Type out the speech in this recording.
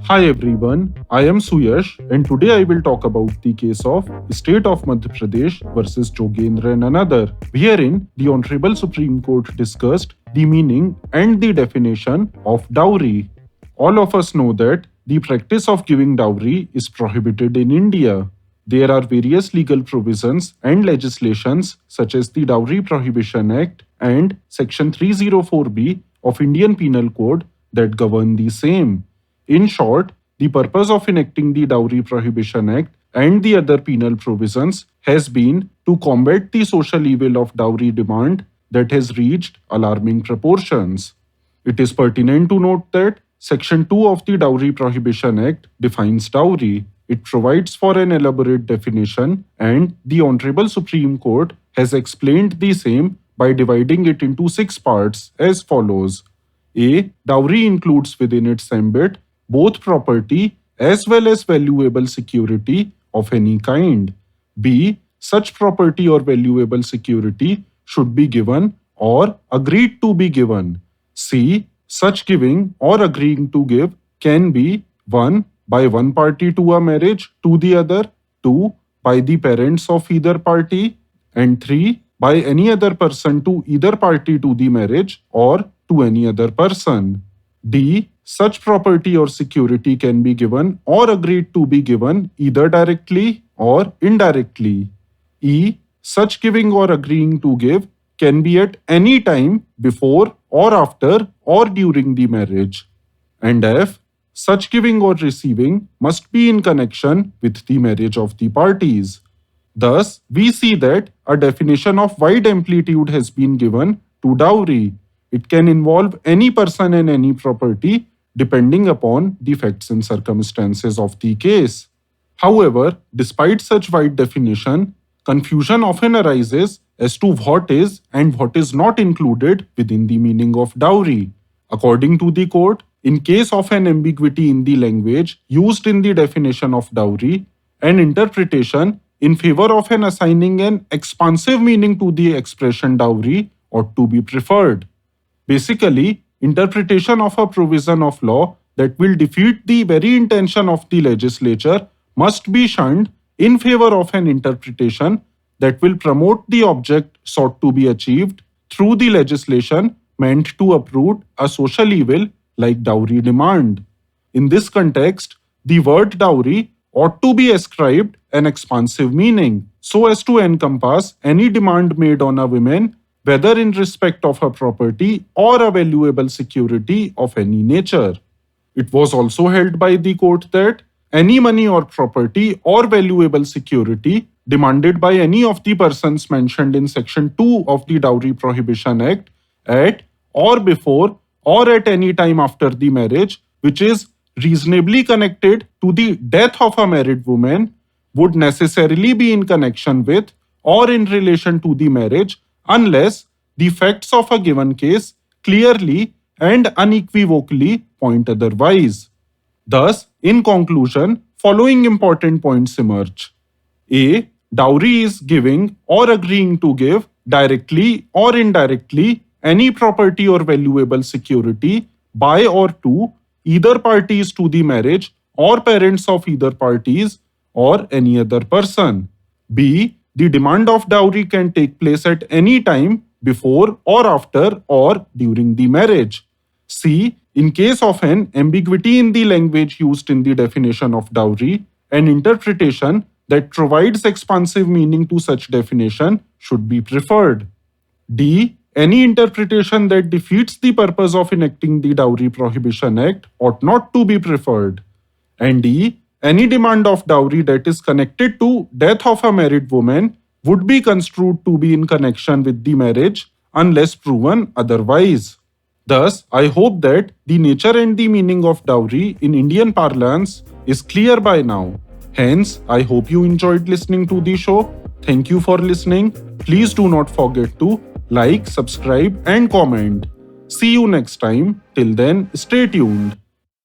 Hi everyone, I am Suyash and today I will talk about the case of State of Madhya Pradesh versus Jogendra and another, wherein the Honorable Supreme Court discussed the meaning and the definition of dowry. All of us know that the practice of giving dowry is prohibited in India. There are various legal provisions and legislations such as the Dowry Prohibition Act and Section 304B of Indian Penal Code that govern the same. In short, the purpose of enacting the Dowry Prohibition Act and the other penal provisions has been to combat the social evil of dowry demand that has reached alarming proportions. It is pertinent to note that Section 2 of the Dowry Prohibition Act defines dowry. It provides for an elaborate definition, and the Honorable Supreme Court has explained the same by dividing it into 6 parts as follows. A. Dowry includes within its ambit both property as well as valuable security of any kind. B. Such property or valuable security should be given or agreed to be given. C. Such giving or agreeing to give can be 1. By one party to a marriage to the other, 2. By the parents of either party, and 3. By any other person to either party to the marriage or to any other person. D. Such property or security can be given or agreed to be given either directly or indirectly. E. Such giving or agreeing to give can be at any time before or after or during the marriage. And F. Such giving or receiving must be in connection with the marriage of the parties. Thus, we see that a definition of wide amplitude has been given to dowry. It can involve any person and any property depending upon the facts and circumstances of the case. However, despite such wide definition, confusion often arises as to what is and what is not included within the meaning of dowry. According to the court, in case of an ambiguity in the language used in the definition of dowry, an interpretation in favor of an assigning an expansive meaning to the expression dowry ought to be preferred. Basically, interpretation of a provision of law that will defeat the very intention of the legislature must be shunned in favor of an interpretation that will promote the object sought to be achieved through the legislation meant to uproot a social evil like dowry demand. In this context, the word dowry ought to be ascribed an expansive meaning so as to encompass any demand made on a woman, whether in respect of her property or a valuable security of any nature. It was also held by the court that any money or property or valuable security demanded by any of the persons mentioned in Section 2 of the Dowry Prohibition Act at or before or at any time after the marriage, which is reasonably connected to the death of a married woman, would necessarily be in connection with or in relation to the marriage unless the facts of a given case clearly and unequivocally point otherwise. Thus, in conclusion, following important points emerge. A. Dowry is giving or agreeing to give, directly or indirectly, any property or valuable security by or to either parties to the marriage or parents of either parties or any other person. B. The demand of dowry can take place at any time before or after or during the marriage. C. In case of an ambiguity in the language used in the definition of dowry, an interpretation that provides expansive meaning to such definition should be preferred. D. Any interpretation that defeats the purpose of enacting the Dowry Prohibition Act ought not to be preferred. And E. Any demand of dowry that is connected to death of a married woman would be construed to be in connection with the marriage unless proven otherwise. Thus, I hope that the nature and the meaning of dowry in Indian parlance is clear by now. Hence, I hope you enjoyed listening to the show. Thank you for listening. Please do not forget to like, subscribe, and comment. See you next time. Till then, stay tuned.